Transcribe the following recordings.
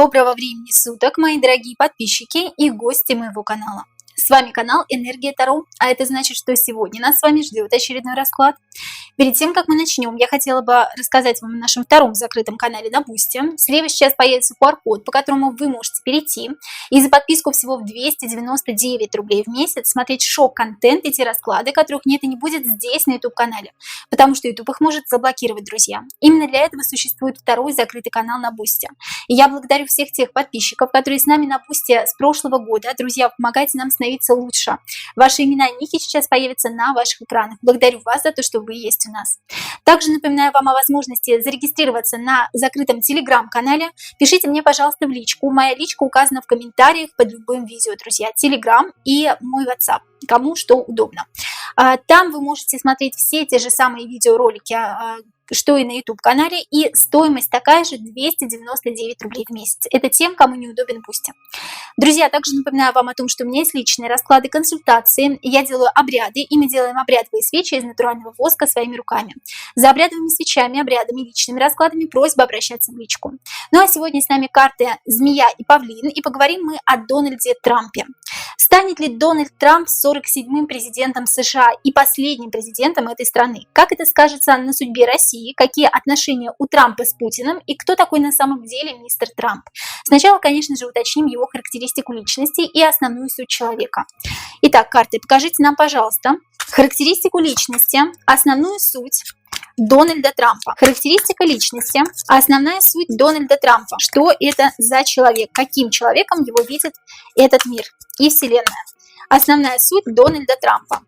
Доброго времени суток, мои дорогие подписчики и гости моего канала. С вами канал Энергия Таро, а это значит, что сегодня нас с вами ждет очередной расклад. Перед тем, как мы начнем, я хотела бы рассказать вам о нашем втором закрытом канале на Бусти. Слева сейчас появится QR-код, по которому вы можете перейти и за подписку всего в 299 рублей в месяц смотреть шок-контент и те расклады, которых нет и не будет здесь на YouTube-канале, потому что YouTube их может заблокировать, друзья. Именно для этого существует второй закрытый канал на Бусти. И я благодарю всех тех подписчиков, которые с нами на Бусти с прошлого года. Друзья, помогайте нам становиться лучше. Ваши имена и ники сейчас появятся на ваших экранах. Благодарю вас за то, что вы есть у нас. Также напоминаю вам о возможности зарегистрироваться на закрытом телеграм-канале. Пишите мне, пожалуйста, в личку. Моя личка указана в комментариях под любым видео, друзья. Телеграм и мой WhatsApp. Кому что удобно. Там вы можете смотреть все те же самые видеоролики, что и на YouTube-канале, и стоимость такая же 299 рублей в месяц. Это тем, кому неудобен Бусти. Друзья, также напоминаю вам о том, что у меня есть личные расклады, консультации. Я делаю обряды, и мы делаем обрядовые свечи из натурального воска своими руками. За обрядовыми свечами, обрядами, личными раскладами просьба обращаться в личку. Ну а сегодня с нами карты «Змея» и «Павлин», и поговорим мы о Дональде Трампе. Станет ли Дональд Трамп 47-м президентом США и последним президентом этой страны? Как это скажется на судьбе России? Какие отношения у Трампа с Путиным? И кто такой на самом деле мистер Трамп? Сначала, конечно же, уточним его характеристику личности и основную суть человека. Итак, карты, покажите нам, пожалуйста, характеристику личности, основную суть Дональда Трампа. Характеристика личности, основная суть Дональда Трампа. Что это за человек? Каким человеком его видит этот мир и Вселенная? Основная суть Дональда Трампа.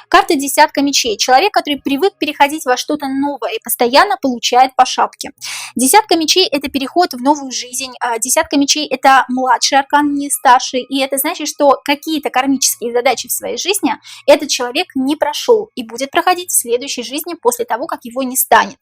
Карта «Десятка мечей». Человек, который привык переходить во что-то новое и постоянно получает по шапке. Десятка мечей – это переход в новую жизнь. Десятка мечей – это младший аркан, не старший. И это значит, что какие-то кармические задачи в своей жизни этот человек не прошел и будет проходить в следующей жизни после того, как его не станет.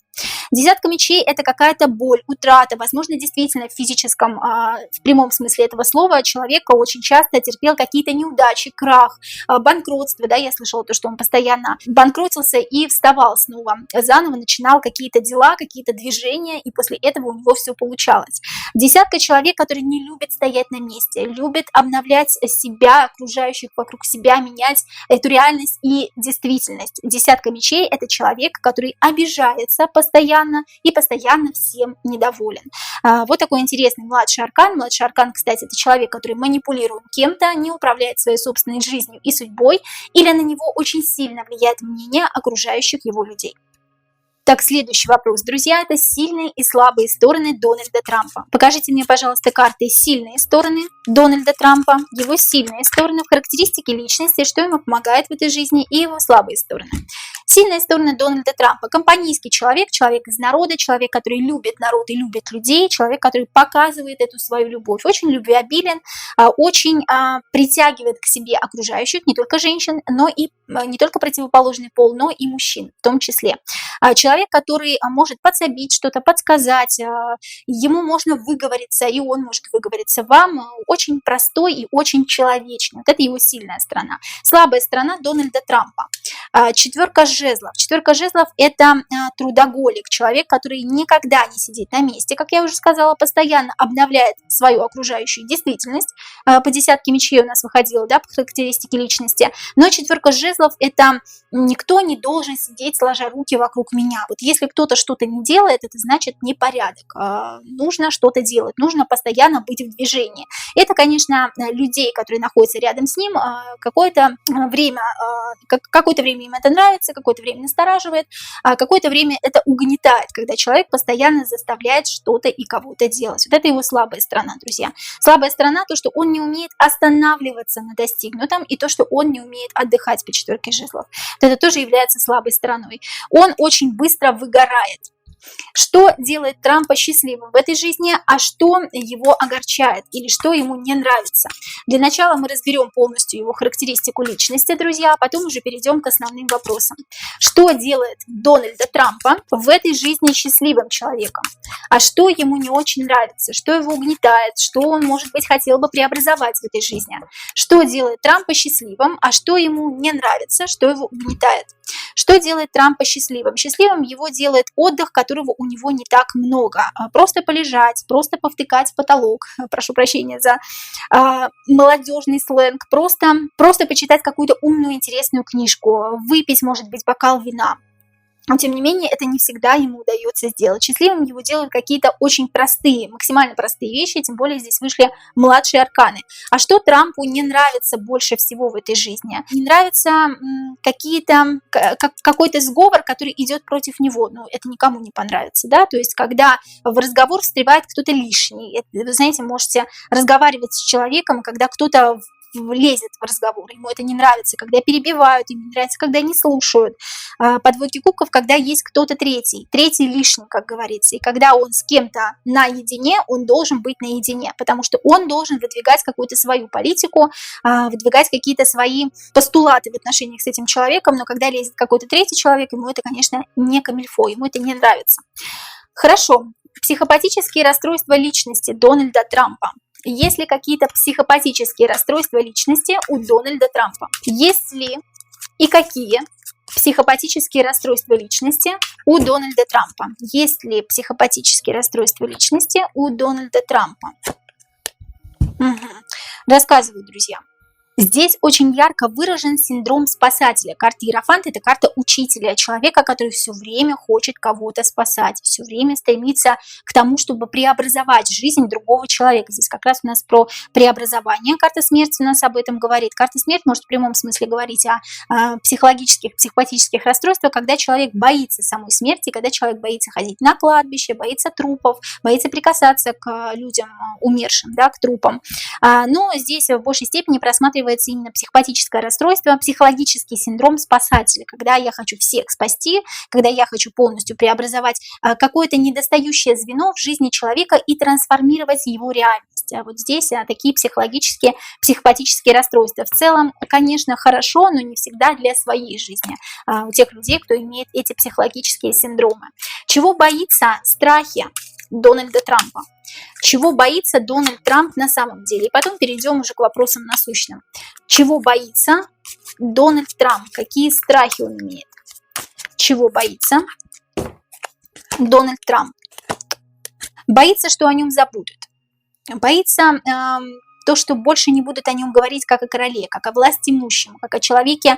Десятка мечей – это какая-то боль, утрата, возможно, действительно в физическом, в прямом смысле этого слова, человек очень часто терпел какие-то неудачи, крах, банкротство, да, я слышала то, что он постоянно банкротился и вставал снова, заново начинал какие-то дела, какие-то движения, и после этого у него все получалось. Десятка человек, который не любит стоять на месте, любит обновлять себя, окружающих вокруг себя, менять эту реальность и действительность. Десятка мечей – это человек, который обижается постоянно и постоянно всем недоволен. Вот такой интересный младший аркан. Младший аркан, кстати, это человек, который манипулирует кем-то, не управляет своей собственной жизнью и судьбой, или на него очень сильно влияет мнение окружающих его людей. Так, следующий вопрос, друзья, это сильные и слабые стороны Дональда Трампа. Покажите мне, пожалуйста, карты «Сильные стороны» Дональда Трампа, его сильные стороны в характеристике личности, что ему помогает в этой жизни, и его слабые стороны. Сильные стороны Дональда Трампа. Компанейский человек, человек из народа, человек, который любит народ и любит людей, человек, который показывает эту свою любовь. Очень любвеобилен, очень притягивает к себе окружающих, не только женщин, но и не только противоположный пол, но и мужчин в том числе. Человек, который может подсобить, что-то подсказать, ему можно выговориться, и он может выговориться вам. Очень простой и очень человечный. Вот это его сильная сторона. Слабая сторона Дональда Трампа. Четверка жезлов. Четверка жезлов – это трудоголик, человек, который никогда не сидит на месте, как я уже сказала, постоянно обновляет свою окружающую действительность. По десятке мечей у нас выходило, да, по характеристике личности. Но четверка жезлов – это никто не должен сидеть, сложа руки вокруг меня. Вот если кто-то что-то не делает, это значит непорядок. Нужно что-то делать, нужно постоянно быть в движении. Это, конечно, людей, которые находятся рядом с ним, какое-то время им это нравится, какое-то время настораживает, а какое-то время это угнетает, когда человек постоянно заставляет что-то и кого-то делать. Вот это его слабая сторона, друзья. Слабая сторона – то, что он не умеет останавливаться на достигнутом, и то, что он не умеет отдыхать по четверке жезлов. Вот это тоже является слабой стороной. Он очень быстро выгорает. Что делает Трампа счастливым в этой жизни, а что его огорчает или что ему не нравится? Для начала мы разберем полностью его характеристику личности, друзья, а потом уже перейдем к основным вопросам. Что делает Дональда Трампа в этой жизни счастливым человеком? А что ему не очень нравится? Что его угнетает? Что он, может быть, хотел бы преобразовать в этой жизни? Что делает Трампа счастливым, а что ему не нравится? Что его угнетает? Что делает Трампа счастливым? Счастливым его делает отдых, который которого у него не так много. Просто полежать, просто повтыкать в потолок, прошу прощения за молодежный сленг, просто почитать какую-то умную, интересную книжку, выпить, может быть, бокал вина. Но, тем не менее, это не всегда ему удается сделать. Счастливым его делают какие-то очень простые, максимально простые вещи, тем более здесь вышли младшие арканы. А что Трампу не нравится больше всего в этой жизни? Не нравится какой-то сговор, который идет против него. Ну, это никому не понравится, да? То есть, когда в разговор встревает кто-то лишний. Вы знаете, можете разговаривать с человеком, когда кто-то лезет в разговор, ему это не нравится, когда перебивают, ему не нравится, когда не слушают. Подводки кубков, когда есть кто-то третий лишний, как говорится, и когда он с кем-то наедине, он должен быть наедине, потому что он должен выдвигать какую-то свою политику, выдвигать какие-то свои постулаты в отношениях с этим человеком, но когда лезет какой-то третий человек, ему это, конечно, не камильфо, ему это не нравится. Хорошо. Психопатические расстройства личности Дональда Трампа. Есть ли какие-то психопатические расстройства личности у Дональда Трампа? Есть ли и какие психопатические расстройства личности у Дональда Трампа? Есть ли психопатические расстройства личности у Дональда Трампа? Рассказываю, друзья. Здесь очень ярко выражен синдром спасателя. Карта Иерофант – это карта учителя, человека, который все время хочет кого-то спасать, все время стремится к тому, чтобы преобразовать жизнь другого человека. Здесь как раз у нас про преобразование. Карта смерти у нас об этом говорит. Карта смерти может в прямом смысле говорить о психопатических расстройствах, когда человек боится самой смерти, когда человек боится ходить на кладбище, боится трупов, боится прикасаться к людям умершим, да, к трупам. Но здесь в большей степени просматривается именно психопатическое расстройство, психологический синдром спасателя, когда я хочу всех спасти, когда я хочу полностью преобразовать какое-то недостающее звено в жизни человека и трансформировать его реальность. А вот здесь такие психопатические расстройства. В целом, конечно, хорошо, но не всегда для своей жизни у тех людей, кто имеет эти психологические синдромы. Чего боится? Страхи Дональда Трампа. Чего боится Дональд Трамп на самом деле? И потом перейдем уже к вопросам насущным. Чего боится Дональд Трамп? Какие страхи он имеет? Чего боится Дональд Трамп? Боится, что о нем забудут. Боится то, что больше не будут о нем говорить как о короле, как о властимущем, как о человеке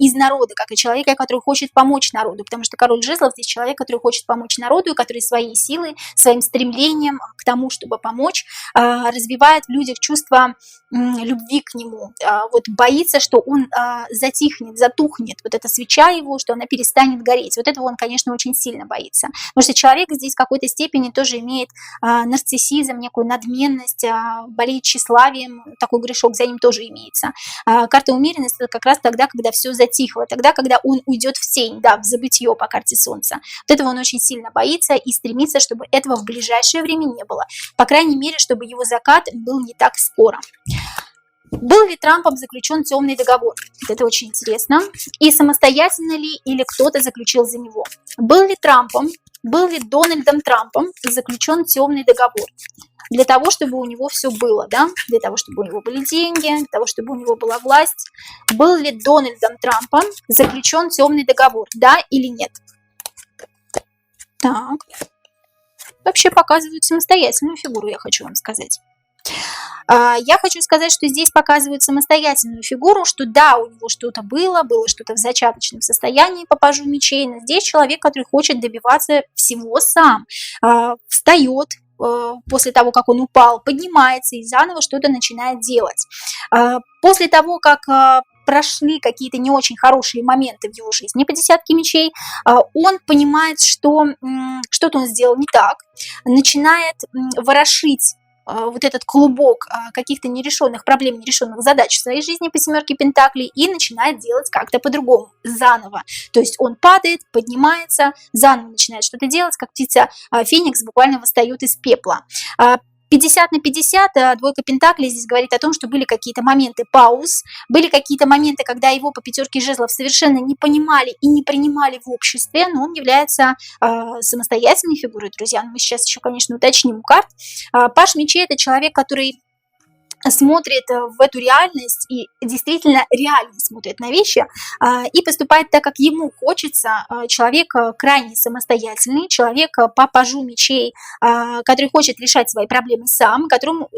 из народа, как о человеке, который хочет помочь народу, потому что король жезлов здесь человек, который хочет помочь народу, и который своей силой, своим стремлением к тому, чтобы помочь, развивает в людях чувство любви к нему. Вот боится, что он затихнет, затухнет, вот эта свеча его, что она перестанет гореть. Вот этого он, конечно, очень сильно боится. Потому что человек здесь в какой-то степени тоже имеет нарциссизм, некую надменность, болеет тщеславием, такой грешок за ним тоже имеется. Карта умеренности – это как раз тогда, когда все затихло, тогда, когда он уйдет в тень, да, в забытье по карте Солнца. Вот этого он очень сильно боится и стремится, чтобы этого в ближайшее время не было. По крайней мере, чтобы его закат был не так скоро. Был ли Трампом заключен темный договор? Это очень интересно. И самостоятельно ли или кто-то заключил за него? Был ли Дональдом Трампом заключен темный договор? Для того, чтобы у него все было, да? Для того, чтобы у него были деньги, для того, чтобы у него была власть. Был ли Дональдом Трампом заключен темный договор? Да или нет? Так. Вообще показывают самостоятельную фигуру, я хочу вам сказать. Я хочу сказать, что здесь показывают самостоятельную фигуру, что да, у него что-то было что-то в зачаточном состоянии по пажу мечей, но здесь человек, который хочет добиваться всего сам, встает после того, как он упал, поднимается и заново что-то начинает делать. После того, как прошли какие-то не очень хорошие моменты в его жизни по десятке мечей, он понимает, что что-то он сделал не так, начинает ворошить вот этот клубок каких-то нерешенных проблем, нерешенных задач в своей жизни по семерке пентаклей и начинает делать как-то по-другому, заново. То есть он падает, поднимается, заново начинает что-то делать, как птица Феникс буквально восстает из пепла. 50 на 50, двойка пентаклей здесь говорит о том, что были какие-то моменты пауз, были какие-то моменты, когда его по пятерке жезлов совершенно не понимали и не принимали в обществе, но он является самостоятельной фигурой, друзья. Но мы сейчас еще, конечно, уточним карт. Паж мечей – это человек, который смотрит в эту реальность и действительно реально смотрит на вещи и поступает так, как ему хочется. Человек крайне самостоятельный, человек по пажу мечей, который хочет решать свои проблемы сам, которому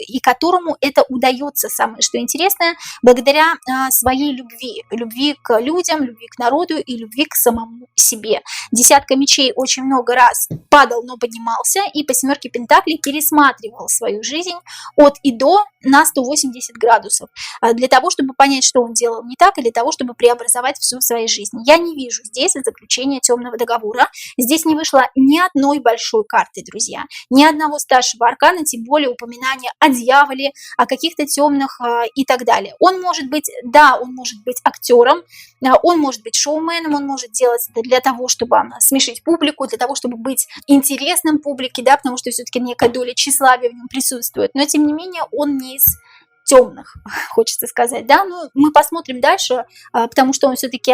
это удается, самое что интересное, благодаря своей любви к людям, любви к народу и любви к самому себе. Десятка мечей очень много раз падал, но поднимался, и по семерке пентаклей пересматривал свою жизнь от и до на 180 градусов, для того, чтобы понять, что он делал не так, и для того, чтобы преобразовать всю в своей жизни. Я не вижу здесь заключения темного договора. Здесь не вышло ни одной большой карты, друзья, ни одного старшего аркана, тем более упоминания о дьяволе, о каких-то темных и так далее. Он может быть, да, он может быть актером, он может быть шоуменом, он может делать это для того, чтобы смешить публику, для того, чтобы быть интересным публике, да, потому что все-таки некая доля тщеславия в нем присутствует. Но, тем не менее, он не из темных, хочется сказать, да, но мы посмотрим дальше, потому что он все-таки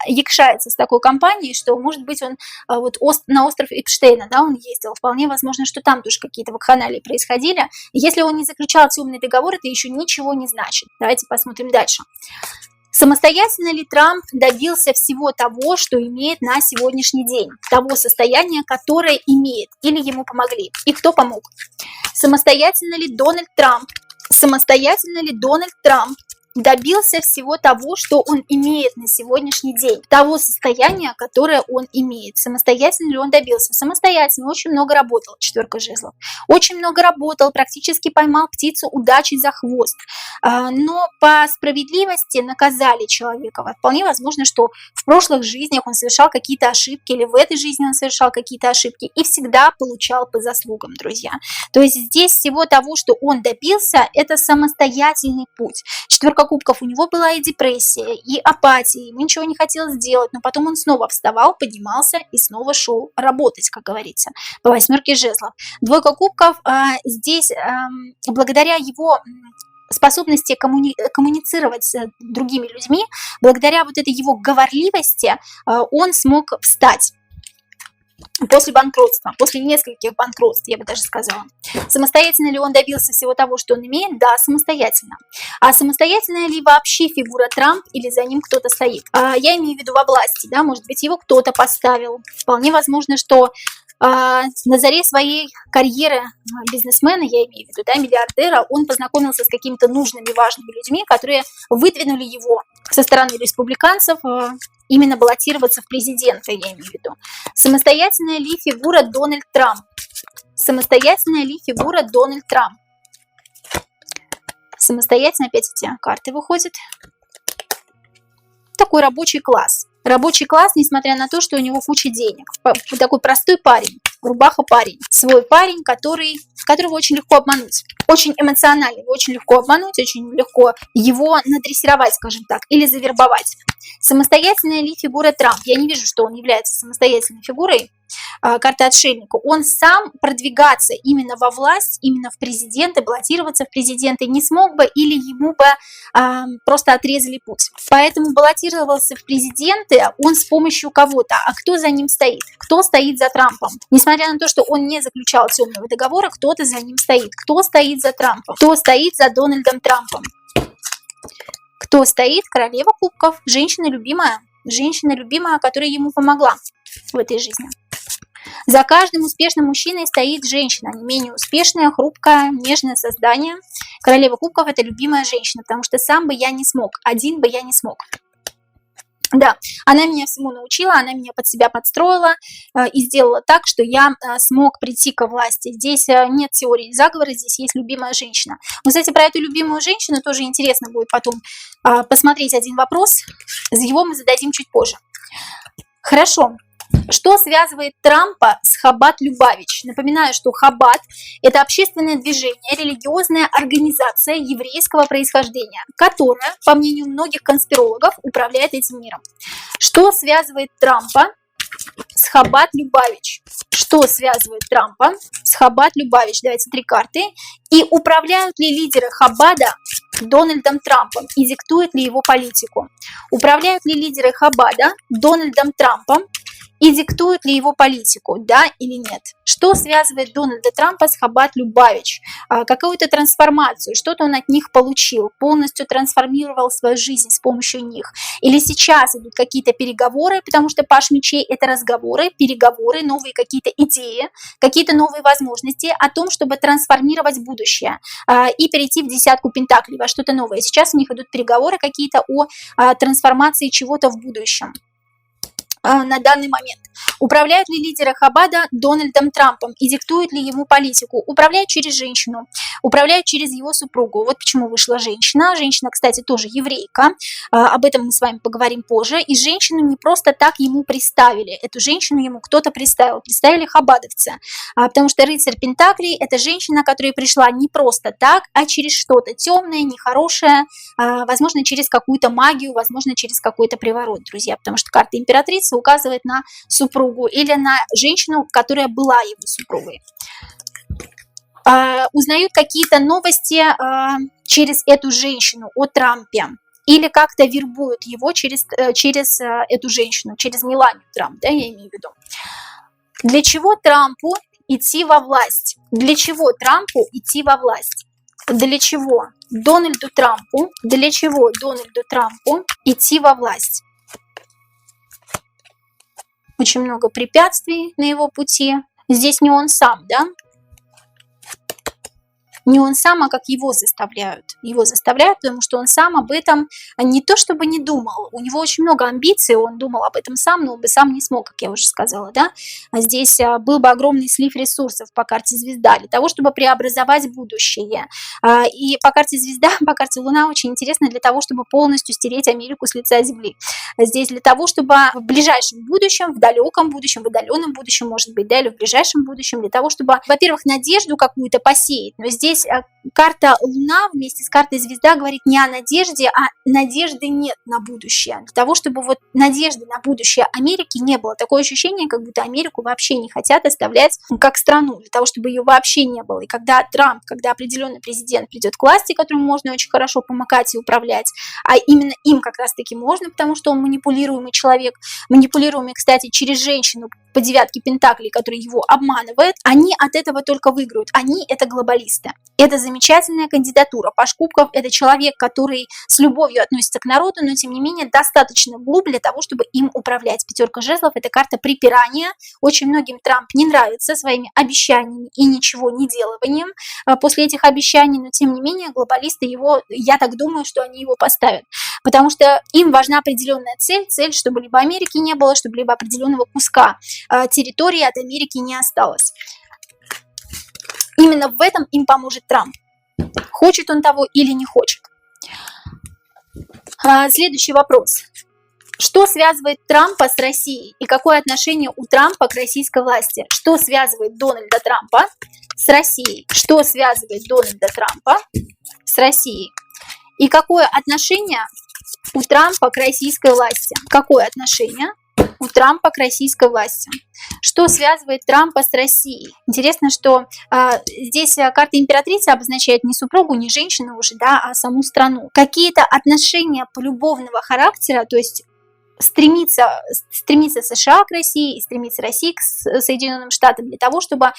якшается с такой компанией, что, может быть, он вот на остров Эпштейна, да, он ездил, вполне возможно, что там тоже какие-то вакханалии происходили. Если он не заключал темный договор, это еще ничего не значит. Давайте посмотрим дальше. Самостоятельно ли Трамп добился всего того, что имеет на сегодняшний день? Того состояния, которое имеет, или ему помогли? И кто помог? Самостоятельно ли Дональд Трамп добился всего того, что он имеет на сегодняшний день, того состояния, которое он имеет? Самостоятельно ли он добился? Самостоятельно, очень много работал, четверка жезлов, очень много работал, практически поймал птицу удачи за хвост, но по справедливости наказали человека. Вполне возможно, что в прошлых жизнях он совершал какие-то ошибки, или в этой жизни он совершал какие-то ошибки, и всегда получал по заслугам, друзья. То есть здесь всего того, что он добился, это самостоятельный путь. Четверка кубков, у него была и депрессия, и апатия, ему ничего не хотелось сделать, но потом он снова вставал, поднимался и снова шел работать, как говорится, по восьмерке жезлов. Двойка кубков, здесь благодаря его способности коммуницировать с другими людьми, благодаря вот этой его говорливости, он смог встать. После банкротства, после нескольких банкротств, я бы даже сказала. Самостоятельно ли он добился всего того, что он имеет? Да, самостоятельно. А самостоятельная ли вообще фигура Трамп или за ним кто-то стоит? Я имею в виду во власти, да, может быть, его кто-то поставил. Вполне возможно, что на заре своей карьеры бизнесмена, я имею в виду, да, миллиардера, он познакомился с какими-то нужными, важными людьми, которые выдвинули его со стороны республиканцев именно баллотироваться в президенты, я имею в виду. Самостоятельная ли фигура Дональд Трамп? Самостоятельная ли фигура Дональд Трамп? Самостоятельно опять эти карты выходят. Такой рабочий класс. Рабочий класс, несмотря на то, что у него куча денег. Такой простой парень, рубаха парень. Свой парень, которого очень легко обмануть. Очень эмоциональный, его очень легко обмануть, очень легко его надрессировать, скажем так, или завербовать. Самостоятельная ли фигура Трамп? Я не вижу, что он является самостоятельной фигурой. Карта отшельника. Он сам продвигаться именно во власть, именно в президенты, баллотироваться в президенты не смог бы, или ему бы просто отрезали путь. Поэтому баллотировался в президенты он с помощью кого-то. А кто за ним стоит? Кто стоит за Трампом? Несмотря на то, что он не заключал темного договора, кто-то за ним стоит. Кто стоит за Трампом? Кто стоит за Дональдом Трампом? Кто стоит? Королева кубков. Женщина любимая, которая ему помогла в этой жизни. За каждым успешным мужчиной стоит женщина, не менее успешное, хрупкое, нежное создание. Королева кубков – это любимая женщина, потому что сам бы я не смог, один бы я не смог. Да, она меня всему научила, она меня под себя подстроила и сделала так, что я смог прийти к власти. Здесь нет теории заговора, здесь есть любимая женщина. Но, кстати, про эту любимую женщину тоже интересно будет потом посмотреть один вопрос. Его мы зададим чуть позже. Хорошо. Что связывает Трампа с Хаббат-Любавич? Напоминаю, что Хаббат – это общественное движение, религиозная организация еврейского происхождения, которая, по мнению многих конспирологов, управляет этим миром. Что связывает Трампа с Хаббат-Любавич? Что связывает Трампа с Хаббат-Любавич? Давайте три карты. И управляют ли лидеры Хаббада Дональдом Трампом и диктуют ли его политику? Управляют ли лидеры Хаббада Дональдом Трампом и диктуют ли его политику, да или нет. Что связывает Дональда Трампа с Хаббат Любавич? Какую-то трансформацию, что-то он от них получил, полностью трансформировал свою жизнь с помощью них. Или сейчас идут какие-то переговоры, потому что паш мечей – это разговоры, переговоры, новые какие-то идеи, какие-то новые возможности о том, чтобы трансформировать будущее и перейти в десятку пентаклей, во что-то новое. Сейчас у них идут переговоры какие-то о трансформации чего-то в будущем. На данный момент. Управляют ли лидеры Хаббата Дональдом Трампом и диктуют ли ему политику? Управляют через женщину, управляют через его супругу. Вот почему вышла женщина. Женщина, кстати, тоже еврейка. Об этом мы с вами поговорим позже. И женщину не просто так ему представили. Эту женщину ему кто-то представил. Представили хаббатовцы. Потому что рыцарь Пентаклей – это женщина, которая пришла не просто так, а через что-то темное, нехорошее, возможно, через какую-то магию, возможно, через какой-то приворот, друзья. Потому что карта императрицы указывает на супругу или на женщину, которая была его супругой. Узнают какие-то новости через эту женщину о Трампе. Или как-то вербуют его через эту женщину, через Меланию Трамп, да, я имею в виду. Для чего Трампу идти во власть? Для чего Трампу идти во власть? Для чего Дональду Трампу идти во власть? Очень много препятствий на его пути. Здесь не он сам, да? Не он сам, а как его заставляют. Его заставляют, потому что он сам об этом не то чтобы не думал. У него очень много амбиций, он думал об этом сам, но он бы сам не смог, как я уже сказала, да? А здесь был бы огромный слив ресурсов по карте звезда для того, чтобы преобразовать будущее. И по карте звезда, по карте Луна очень интересно для того, чтобы полностью стереть Америку с лица Земли. Здесь для того, чтобы в ближайшем будущем, в далеком будущем, в отдаленном будущем, может быть, да, или в ближайшем будущем, для того, чтобы, во-первых, надежду какую-то посеять, но здесь карта Луна вместе с картой Звезда говорит не о надежде, а надежды нет на будущее. Для того, чтобы вот надежды на будущее Америки не было. Такое ощущение, как будто Америку вообще не хотят оставлять как страну, для того, чтобы ее вообще не было. И когда Трамп, когда определенный президент придет к власти, которому можно очень хорошо помыкать и управлять, а именно им как раз-таки можно, потому что он манипулируемый человек, манипулируемый, кстати, через женщину по девятке пентаклей, который его обманывает, они от этого только выиграют. Они – это глобалисты. Это замечательная кандидатура. Паш Кубков – это человек, который с любовью относится к народу, но, тем не менее, достаточно глуп для того, чтобы им управлять. Пятерка жезлов – это карта припирания. Очень многим Трамп не нравится своими обещаниями и ничего не деланием после этих обещаний, но, тем не менее, глобалисты его, я так думаю, что они его поставят. Потому что им важна определенная цель, чтобы либо Америки не было, чтобы либо определенного куска территории от Америки не осталось. Именно в этом им поможет Трамп. Хочет он того или не хочет. Следующий вопрос. Что связывает Трампа с Россией? И какое отношение у Трампа к российской власти? Что связывает Дональда Трампа с Россией? Что связывает Дональда Трампа с Россией? И какое отношение у Трампа к российской власти? Какое отношение у Трампа к российской власти? Что связывает Трампа с Россией? Интересно, что здесь карта императрицы обозначает не супругу, не женщину уже, да, а саму страну. Какие-то отношения полюбовного характера, то есть стремится США к России и стремится Россия к Соединенным Штатам для того, чтобы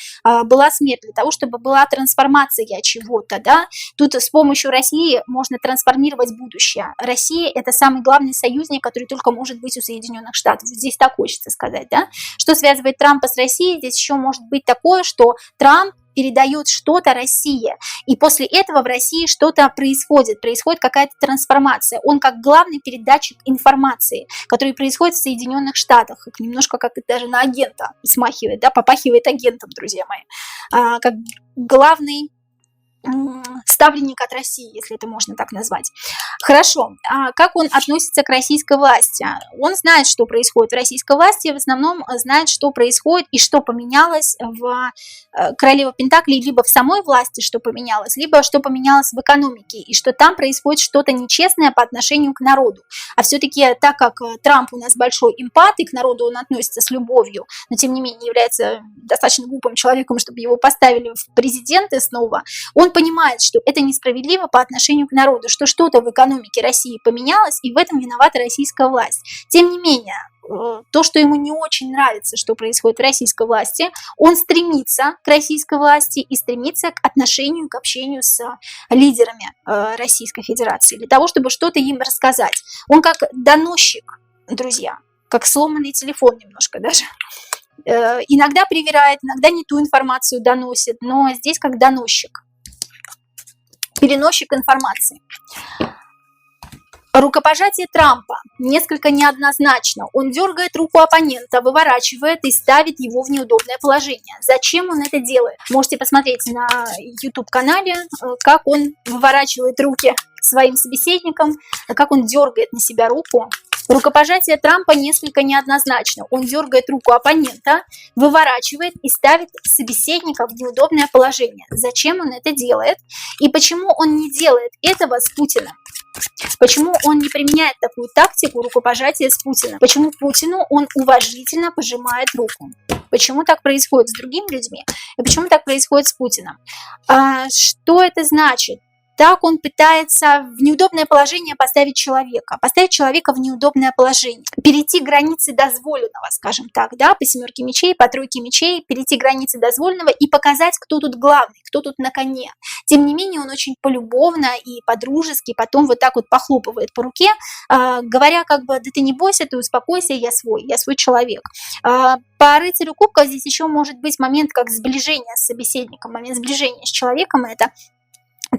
была смерть, для того, чтобы была трансформация чего-то, да. Тут с помощью России можно трансформировать будущее. Россия – это самый главный союзник, который только может быть у Соединенных Штатов. Здесь так хочется сказать, да. Что связывает Трампа с Россией? Здесь еще может быть такое, что Трамп передает что-то России, и после этого в России что-то происходит какая-то трансформация. Он как главный передатчик информации, который происходит в Соединенных Штатах, немножко как даже на агента смахивает, да, попахивает агентом, друзья мои, как главный ставленник от России, если это можно так назвать. Хорошо, а как он относится к российской власти? Он знает, что происходит в российской власти, в основном знает, что происходит и что поменялось в Королеве Пентаклей, либо в самой власти, что поменялось, либо что поменялось в экономике, и что там происходит что-то нечестное по отношению к народу. А все-таки, так как Трамп у нас большой эмпат, и к народу он относится с любовью, но тем не менее является достаточно глупым человеком, чтобы его поставили в президенты снова, он понимает, что это несправедливо по отношению к народу, что что-то в экономике России поменялось, и в этом виновата российская власть. Тем не менее, то, что ему не очень нравится, что происходит в российской власти, он стремится к российской власти и стремится к отношению, к общению с лидерами Российской Федерации, для того, чтобы что-то им рассказать. Он как доносчик, друзья, как сломанный телефон немножко даже. Иногда привирает, иногда не ту информацию доносит, но здесь как доносчик, переносчик информации. Рукопожатие Трампа несколько неоднозначно. Он дергает руку оппонента, выворачивает и ставит его в неудобное положение. Зачем он это делает? Можете посмотреть на YouTube-канале, как он выворачивает руки своим собеседникам, как он дергает на себя руку. Рукопожатие Трампа несколько неоднозначно. Он дергает руку оппонента, выворачивает и ставит собеседника в неудобное положение. Зачем он это делает? И почему он не делает этого с Путиным? Почему он не применяет такую тактику рукопожатия с Путиным? Почему Путину он уважительно пожимает руку? Почему так происходит с другими людьми? И почему так происходит с Путиным? Что это значит? Так он пытается в неудобное положение поставить человека в неудобное положение, перейти границы дозволенного, скажем так, да, по семерке мечей, по тройке мечей, перейти границы дозволенного и показать, кто тут главный, кто тут на коне. Тем не менее, он очень полюбовно и по-дружески потом вот так вот похлопывает по руке, говоря как бы, да ты не бойся, ты успокойся, я свой человек. По рыцарю кубков здесь еще может быть момент как сближения с собеседником, момент сближения с человеком, это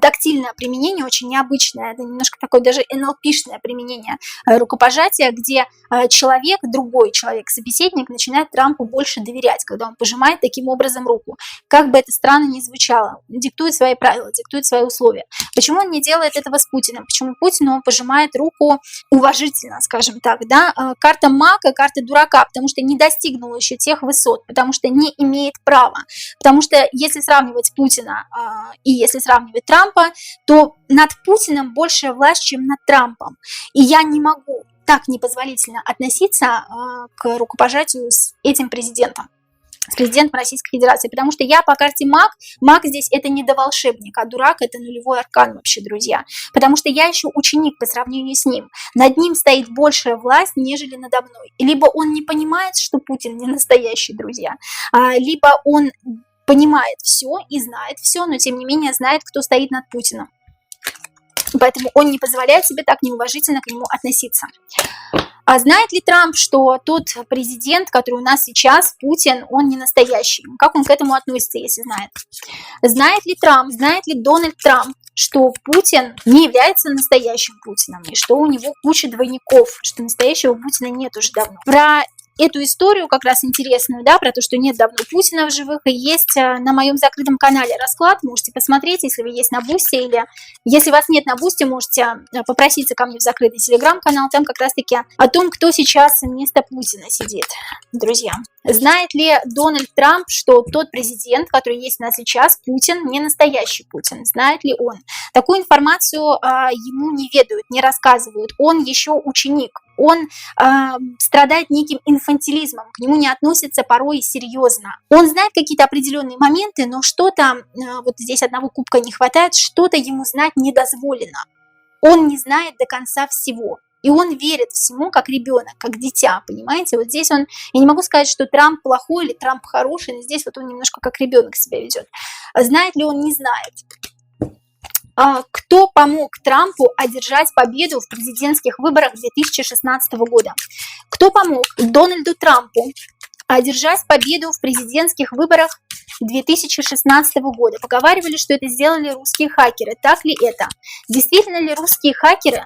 тактильное применение, очень необычное, это немножко такое даже НЛПшное применение рукопожатия, где человек, другой человек, собеседник, начинает Трампу больше доверять, когда он пожимает таким образом руку. Как бы это странно ни звучало, диктует свои правила, диктует свои условия. Почему он не делает этого с Путиным? Почему Путину он пожимает руку уважительно, скажем так, да? Карта мака, карта дурака, потому что не достигнул еще тех высот, потому что не имеет права. Потому что если сравнивать Путина и если сравнивать Трампа, то над Путиным большая власть, чем над Трампом. И я не могу так непозволительно относиться к рукопожатию с этим президентом, с президентом Российской Федерации, потому что я по карте маг здесь это не доволшебник, а дурак это нулевой аркан вообще, друзья, потому что я еще ученик по сравнению с ним. Над ним стоит большая власть, нежели надо мной. И либо он не понимает, что Путин не настоящий, друзья, либо он понимает все и знает все, но тем не менее знает, кто стоит над Путиным. Поэтому он не позволяет себе так неуважительно к нему относиться. А знает ли Трамп, что тот президент, который у нас сейчас, Путин, он не настоящий? Как он к этому относится, если знает? Знает ли Трамп, знает ли Дональд Трамп, что Путин не является настоящим Путиным, и что у него куча двойников, что настоящего Путина нет уже давно? Про эту историю как раз интересную, да, про то, что нет давно Путина в живых, и есть на моем закрытом канале расклад, можете посмотреть, если вы есть на Бусте, или если вас нет на Бусте, можете попроситься ко мне в закрытый телеграм-канал, там как раз-таки о том, кто сейчас вместо Путина сидит, друзья. Знает ли Дональд Трамп, что тот президент, который есть у нас сейчас, Путин, не настоящий Путин? Знает ли он? Такую информацию ему не ведают, не рассказывают. Он еще ученик. Он страдает неким инфантилизмом, к нему не относятся порой серьезно. Он знает какие-то определенные моменты, но что-то, вот здесь одного кубка не хватает, что-то ему знать не дозволено. Он не знает до конца всего. И он верит всему, как ребенок, как дитя, понимаете? Вот здесь он, я не могу сказать, что Трамп плохой или Трамп хороший, но здесь вот он немножко как ребенок себя ведет. Знает ли он, не знает. Кто помог Трампу одержать победу в президентских выборах 2016 года? Кто помог Дональду Трампу одержать победу в президентских выборах 2016 года? Поговаривали, что это сделали русские хакеры. Так ли это? Действительно ли русские хакеры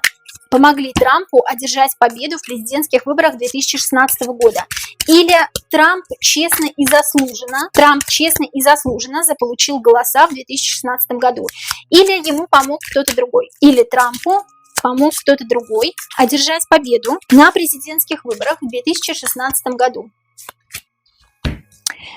помогли Трампу одержать победу в президентских выборах 2016 года? Или Трамп честно и заслуженно заполучил голоса в 2016 году? Или ему помог кто-то другой? Или Трампу помог кто-то другой одержать победу на президентских выборах в 2016 году?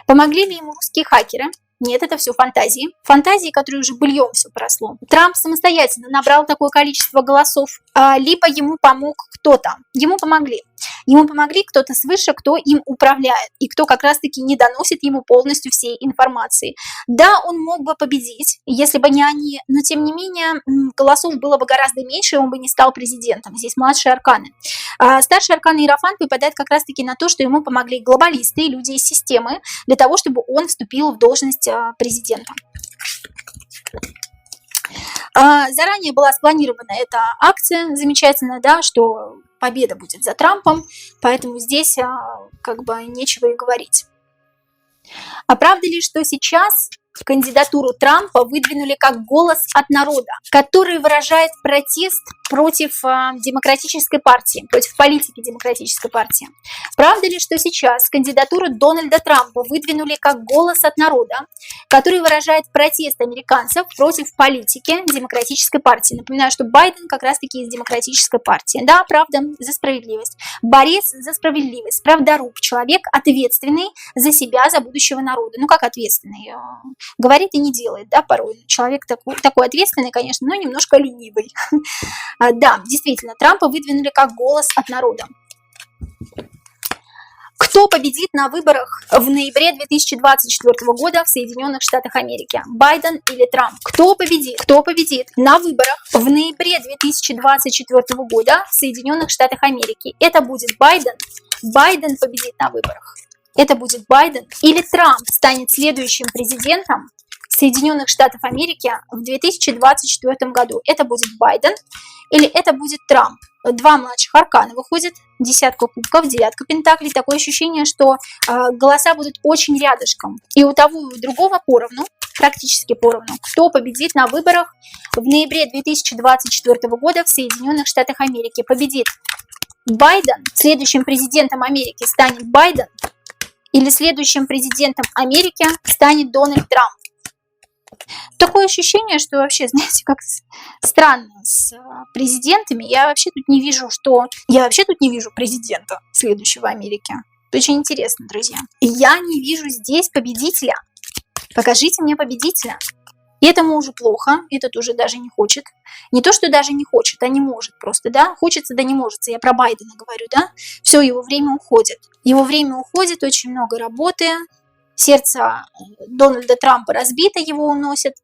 Помогли ли ему русские хакеры? Нет, это все фантазии. Фантазии, которые уже быльем все просло. Трамп самостоятельно набрал такое количество голосов, либо ему помог кто-то. Ему помогли. Ему помогли кто-то свыше, кто им управляет и кто как раз-таки не доносит ему полностью всей информации. Да, он мог бы победить, если бы не они, но тем не менее голосов было бы гораздо меньше, и он бы не стал президентом. Здесь младшие арканы. Старший аркан Иерофант выпадает как раз-таки на то, что ему помогли глобалисты и люди из системы для того, чтобы он вступил в должность президента. Заранее была спланирована эта акция замечательная, да, что победа будет за Трампом, поэтому здесь как бы нечего и говорить. А правда ли, что сейчас кандидатуру Трампа выдвинули как голос от народа, который выражает протест против демократической партии, против политики демократической партии? Правда ли, что сейчас кандидатуру Дональда Трампа выдвинули как голос от народа, который выражает протест американцев против политики демократической партии? Напоминаю, что Байден как раз-таки из демократической партии. Да, правда, за справедливость. Борец за справедливость, правдоруб, человек ответственный за себя, за будущего народа. Ну, как ответственный? Говорит и не делает, да, порой. Человек такой ответственный, конечно, но немножко ленивый. Да, действительно, Трампа выдвинули как голос от народа. Кто победит на выборах в ноябре 2024 года в Соединенных Штатах Америки? Байден или Трамп? Кто победит? Кто победит на выборах в ноябре 2024 года в Соединенных Штатах Америки? Это будет Байден. Байден победит на выборах. Это будет Байден или Трамп станет следующим президентом Соединенных Штатов Америки в 2024 году? Это будет Байден или это будет Трамп? Два младших аркана выходят, десятка кубков, девятка пентаклей. Такое ощущение, что голоса будут очень рядышком. И у того, и у другого поровну, практически поровну. Кто победит на выборах в ноябре 2024 года в Соединенных Штатах Америки? Победит Байден, следующим президентом Америки станет Байден, или следующим президентом Америки станет Дональд Трамп. Такое ощущение, что вообще, знаете, как странно с президентами. Я вообще тут не вижу президента следующего в Америке. Это очень интересно, друзья. Я не вижу здесь победителя. Покажите мне победителя. И этому уже плохо, этот уже даже не хочет. Не то, что даже не хочет, а не может просто, да? Хочется, да не может. Я про Байдена говорю, да? Все, его время уходит. Его время уходит, очень много работы. Сердце Дональда Трампа разбито, его уносят.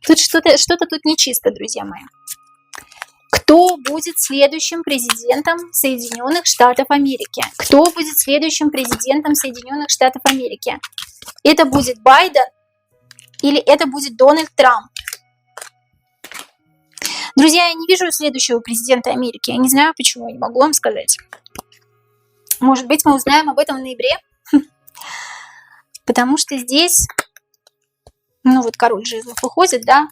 Тут что-то тут нечисто, друзья мои. Кто будет следующим президентом Соединенных Штатов Америки? Кто будет следующим президентом Соединенных Штатов Америки? Это будет Байден или это будет Дональд Трамп? Друзья, я не вижу следующего президента Америки. Я не знаю, почему, я не могу вам сказать. Может быть, мы узнаем об этом в ноябре? Потому что здесь, ну вот король жезлов выходит, да.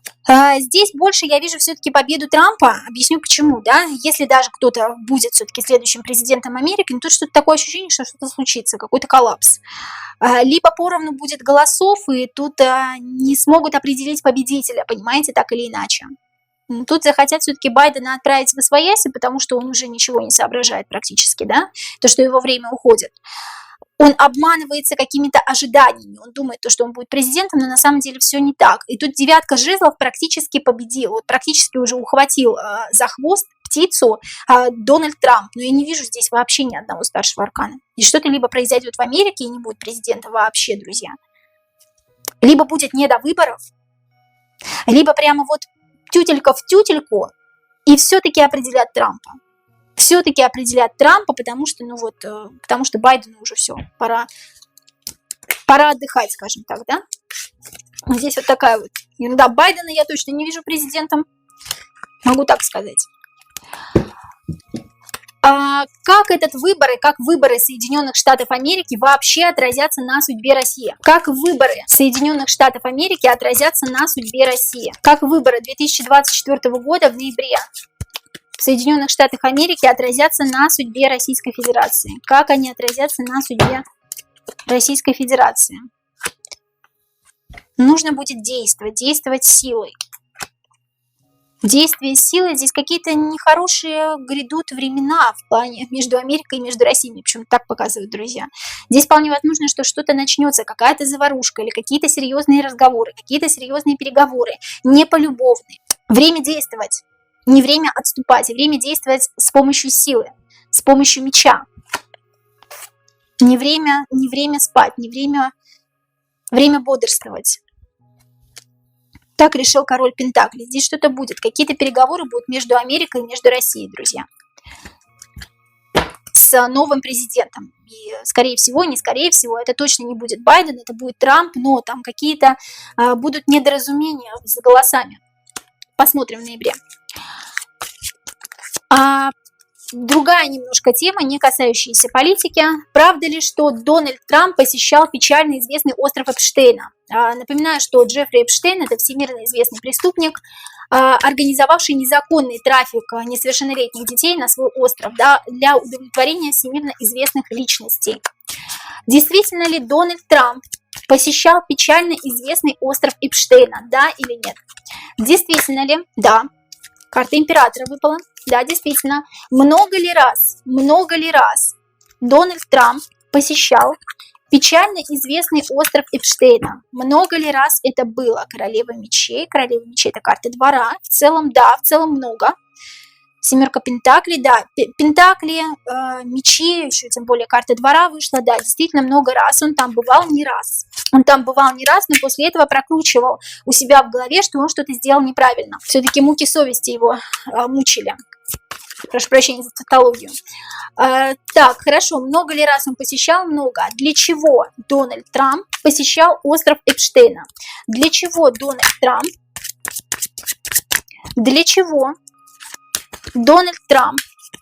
Здесь больше я вижу все-таки победу Трампа. Объясню почему, да. Если даже кто-то будет все-таки следующим президентом Америки, ну тут что-то такое ощущение, что что-то случится, какой-то коллапс. Либо поровну будет голосов, и тут не смогут определить победителя, понимаете, так или иначе. Тут захотят все-таки Байдена отправить в освояси, потому что он уже ничего не соображает практически, да, то, что его время уходит. Он обманывается какими-то ожиданиями, он думает, что он будет президентом, но на самом деле все не так. И тут девятка жезлов практически победил, вот практически уже ухватил за хвост птицу Дональд Трамп. Но я не вижу здесь вообще ни одного старшего аркана. И что-то либо произойдет в Америке и не будет президента вообще, друзья, либо будет не до выборов, либо прямо вот тютелька в тютельку, и все-таки определят Трампа. Все-таки определят Трампа, потому что, ну вот, потому что Байдену уже все, пора отдыхать, скажем так, да? Здесь вот такая вот ерунда. Байдена я точно не вижу президентом, могу так сказать. Как этот выбор и как выборы Соединенных Штатов Америки вообще отразятся на судьбе России? Как выборы Соединенных Штатов Америки отразятся на судьбе России? Как выборы 2024 года в ноябре в Соединенных Штатах Америки отразятся на судьбе Российской Федерации? Как они отразятся на судьбе Российской Федерации? Нужно будет действовать силой. Действие силы, здесь какие-то нехорошие грядут времена в плане между Америкой и между Россией, почему так показывают друзья. Здесь вполне возможно, что что-то начнется, какая-то заварушка или какие-то серьезные разговоры, какие-то серьезные переговоры, не полюбовные. Время действовать, не время отступать, время действовать с помощью силы. с помощью меча. Не время спать, не время бодрствовать. Так решил король Пентаклей. Здесь что-то будет. Какие-то переговоры будут между Америкой и между Россией, друзья. С новым президентом. И, скорее всего, не скорее всего, это точно не будет Байден, это будет Трамп, но там какие-то будут недоразумения с голосами. Посмотрим в ноябре. Другая немножко тема, не касающаяся политики. Правда ли, что Дональд Трамп посещал печально известный остров Эпштейна? Напоминаю, что Джеффри Эпштейн – это всемирно известный преступник, организовавший незаконный трафик несовершеннолетних детей на свой остров, да, для удовлетворения всемирно известных личностей. Действительно ли Дональд Трамп посещал печально известный остров Эпштейна, да или нет? Действительно ли? Да. Карта императора выпала. Да, действительно. Много ли раз Дональд Трамп посещал печально известный остров Эпштейна? Много ли раз это было? Королева мечей. Королева мечей – это карта двора. В целом, да, в целом много. Семерка пентаклей, да. Пентакли, мечи, еще тем более карта двора вышла. Да, действительно много раз. Он там бывал не раз. Но после этого прокручивал у себя в голове, что он что-то сделал неправильно. Все-таки муки совести его мучили. Прошу прощения за тавтологию. Так, хорошо. Много ли раз он посещал? Много. Для чего Дональд Трамп посещал остров Эпштейна? Для чего Дональд Трамп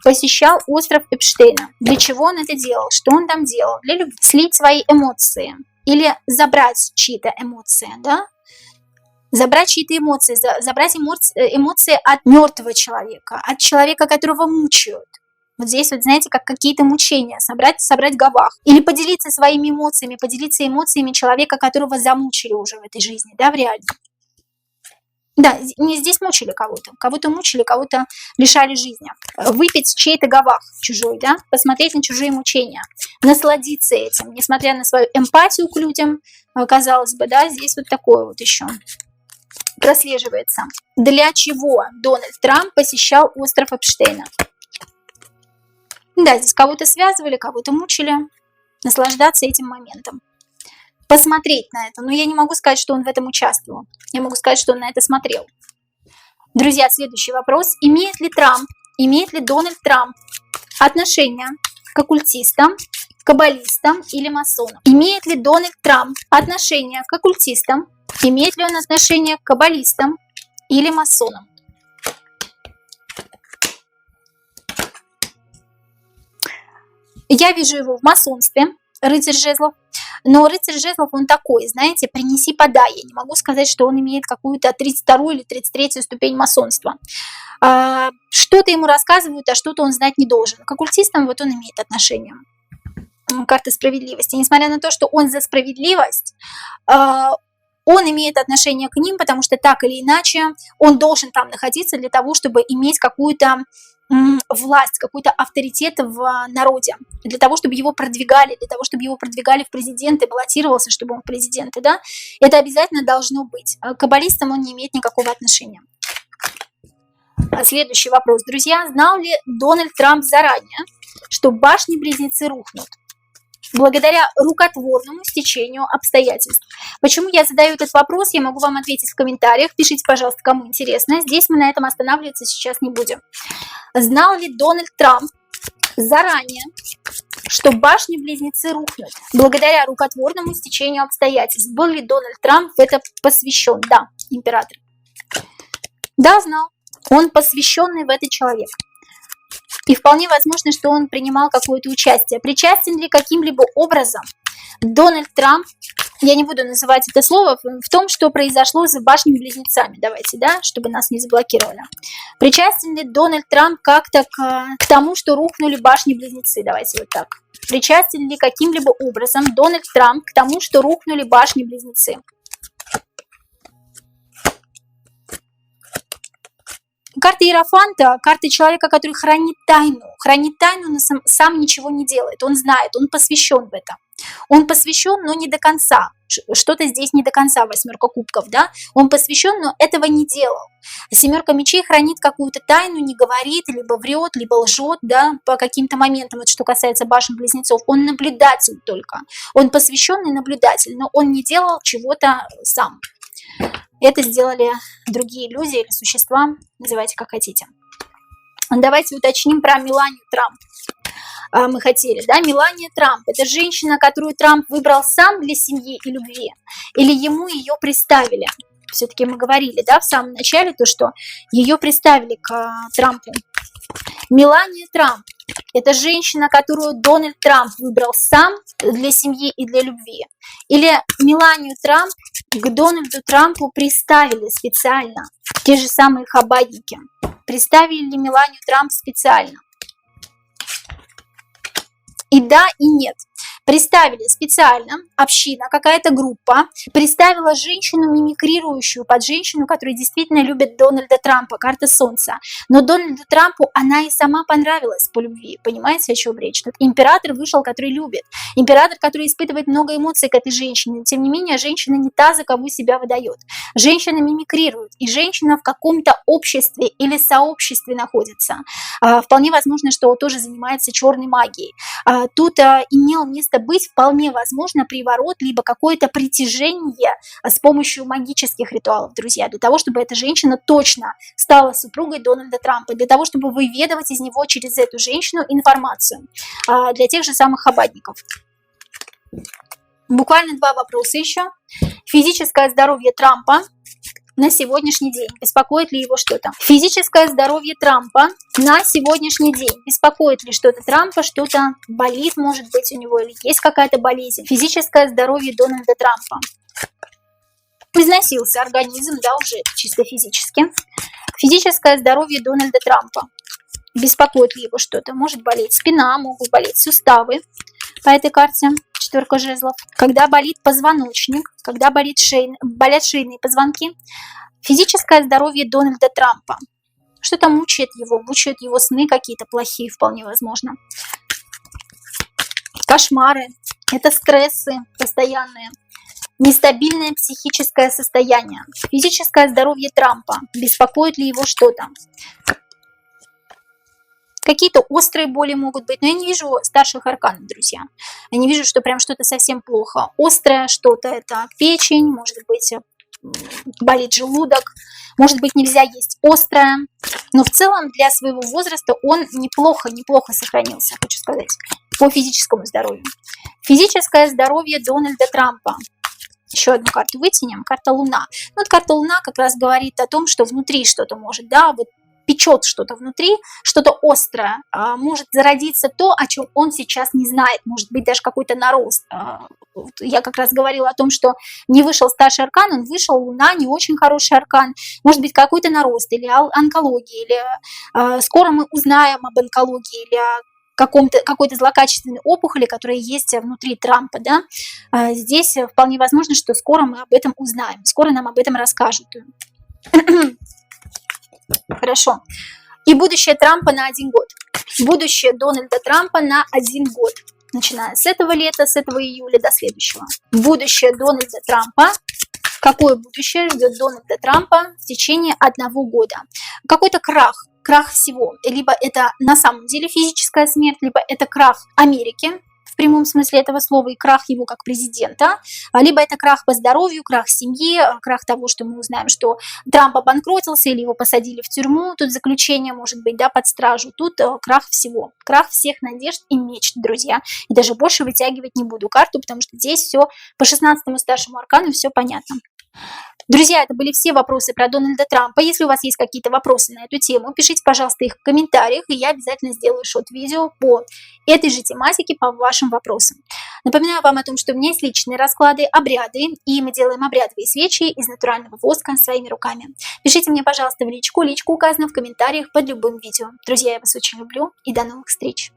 посещал остров Эпштейна? Для чего он это делал? Что он там делал? Для любви. Слить свои эмоции. Или забрать чьи-то эмоции, да? Забрать чьи-то эмоции, забрать эмоции от мертвого человека, от человека, которого мучают. Вот здесь, вот знаете, как какие-то мучения, собрать гавах. Или поделиться своими эмоциями, поделиться эмоциями человека, которого замучили уже в этой жизни, да, в реальной. Да, не здесь мучили кого-то мучили, кого-то лишали жизни. Выпить чей-то гавах чужой, да, посмотреть на чужие мучения, насладиться этим, несмотря на свою эмпатию к людям, казалось бы, да, здесь вот такое вот еще прослеживается. Для чего Дональд Трамп посещал остров Эпштейна? Да, здесь кого-то связывали, кого-то мучили, наслаждаться этим моментом. Посмотреть на это. Но я не могу сказать, что он в этом участвовал. Я могу сказать, что он на это смотрел. Друзья, следующий вопрос. Имеет ли Дональд Трамп отношение к оккультистам, каббалистам или масонам? Имеет ли Дональд Трамп отношение к оккультистам? Имеет ли он отношение к каббалистам или масонам? Я вижу его в масонстве, рыцарь жезлов. Но рыцарь жезлов, он такой, знаете, принеси, подай. Я не могу сказать, что он имеет какую-то 32-ю или 33-ю ступень масонства. Что-то ему рассказывают, а что-то он знать не должен. К оккультистам вот он имеет отношение. Карта справедливости. Несмотря на то, что он за справедливость, он имеет отношение к ним, потому что так или иначе он должен там находиться для того, чтобы иметь какую-то власть, какой-то авторитет в народе, для того, чтобы его продвигали, в президенты, баллотировался, чтобы он в президенты, да, это обязательно должно быть. К каббалистам он не имеет никакого отношения. Следующий вопрос, друзья. Знал ли Дональд Трамп заранее, что башни-близнецы рухнут благодаря рукотворному стечению обстоятельств? Почему я задаю этот вопрос, я могу вам ответить в комментариях. Пишите, пожалуйста, кому интересно. Здесь мы на этом останавливаться сейчас не будем. Знал ли Дональд Трамп заранее, что башни-близнецы рухнут благодаря рукотворному стечению обстоятельств? Был ли Дональд Трамп в это посвящен? Да, император. Да, знал. Он посвященный в это человек. И вполне возможно, что он принимал какое-то участие. Причастен ли каким-либо образом Дональд Трамп, я не буду называть это слово, в том, что произошло с башнями-близнецами, давайте, да, чтобы нас не заблокировали. Причастен ли Дональд Трамп как-то к тому, что рухнули башни-близнецы, давайте вот так. Причастен ли каким-либо образом Дональд Трамп к тому, что рухнули башни-близнецы? Карта Иерофанта, карта человека, который хранит тайну, но сам ничего не делает, он знает, он посвящен в это. Он посвящен, но не до конца. Что-то здесь не до конца, восьмерка кубков, да? Он посвящен, но этого не делал. Семерка мечей хранит какую-то тайну, не говорит, либо врет, либо лжет, да, по каким-то моментам, вот что касается башен-близнецов. Он наблюдатель только. Он посвященный наблюдатель, но он не делал чего-то сам. Это сделали другие люди или существа, называйте как хотите. Давайте уточним про Меланию Трамп. Мы хотели, да, Мелания Трамп. Это женщина, которую Трамп выбрал сам для семьи и любви, или ему ее представили? Все-таки мы говорили, да, в самом начале, то, что ее представили к Трампу. Мелания Трамп. Это женщина, которую Дональд Трамп выбрал сам для семьи и для любви. Или Меланию Трамп к Дональду Трампу приставили специально. Те же самые хабадники. Приставили ли Меланию Трамп специально? И да, и нет. Представили специально, община, какая-то группа, представила женщину, мимикрирующую под женщину, которая действительно любит Дональда Трампа, карта Солнца. Но Дональду Трампу она и сама понравилась по любви. Понимаете, о чем речь? Тут император вышел, который любит. Император, который испытывает много эмоций к этой женщине. Но, тем не менее, женщина не та, за кого себя выдает. Женщина мимикрирует, и женщина в каком-то обществе или сообществе находится. Вполне возможно, что тоже занимается черной магией. Тут имел место быть вполне возможно приворот, либо какое-то притяжение с помощью магических ритуалов, друзья, для того, чтобы эта женщина точно стала супругой Дональда Трампа, для того, чтобы выведывать из него через эту женщину информацию для тех же самых хабадников. Буквально два вопроса еще. Физическое здоровье Трампа на сегодняшний день. Беспокоит ли его что-то? Физическое здоровье Трампа на сегодняшний день. Беспокоит ли что-то Трампа, что-то болит, может быть, у него, или есть какая-то болезнь? Физическое здоровье Дональда Трампа. Износился организм, да, уже чисто физически. Физическое здоровье Дональда Трампа. Беспокоит ли его что-то? Может болеть спина, могут болеть суставы по этой карте. Четверка жезлов. Когда болит позвоночник, когда болят шейные позвонки. Физическое здоровье Дональда Трампа. Что-то мучает его сны какие-то плохие, вполне возможно. Кошмары. Это стрессы постоянные. Нестабильное психическое состояние. Физическое здоровье Трампа. Беспокоит ли его что-то? Какие-то острые боли могут быть, но я не вижу старших арканов, друзья. Я не вижу, что прям что-то совсем плохо. Острое что-то, это печень, может быть, болит желудок, может быть, нельзя есть острое. Но в целом для своего возраста он неплохо сохранился, хочу сказать, по физическому здоровью. Физическое здоровье Дональда Трампа. Еще одну карту вытянем, карта Луна. Вот карта Луна как раз говорит о том, что внутри что-то может, да, вот печет что-то внутри, что-то острое, может зародиться то, о чем он сейчас не знает, может быть даже какой-то нарост. Я как раз говорила о том, что не вышел старший аркан, он вышел, Луна, не очень хороший аркан, может быть какой-то нарост или онкология, или скоро мы узнаем об онкологии, или какой-то злокачественной опухоли, которая есть внутри Трампа, да, здесь вполне возможно, что скоро мы об этом узнаем, скоро нам об этом расскажут. Хорошо. И будущее Трампа на 1 год. Будущее Дональда Трампа на 1 год. Начиная с этого лета, с этого июля до следующего. Будущее Дональда Трампа. Какое будущее ждет Дональда Трампа в течение 1 года? Какой-то крах всего. Либо это на самом деле физическая смерть, либо это крах Америки, в прямом смысле этого слова, и крах его как президента, либо это крах по здоровью, крах семьи, крах того, что мы узнаем, что Трамп обанкротился или его посадили в тюрьму, тут заключение может быть, да, под стражу, тут крах всего, крах всех надежд и мечт, друзья, и даже больше вытягивать не буду карту, потому что здесь все по 16-му старшему аркану все понятно. Друзья, это были все вопросы про Дональда Трампа. Если у вас есть какие-то вопросы на эту тему, пишите, пожалуйста, их в комментариях, и я обязательно сделаю шорт-видео по этой же тематике, по вашим вопросам. Напоминаю вам о том, что у меня есть личные расклады, обряды, и мы делаем обрядовые свечи из натурального воска своими руками. Пишите мне, пожалуйста, в личку указана в комментариях под любым видео. Друзья, я вас очень люблю, и до новых встреч!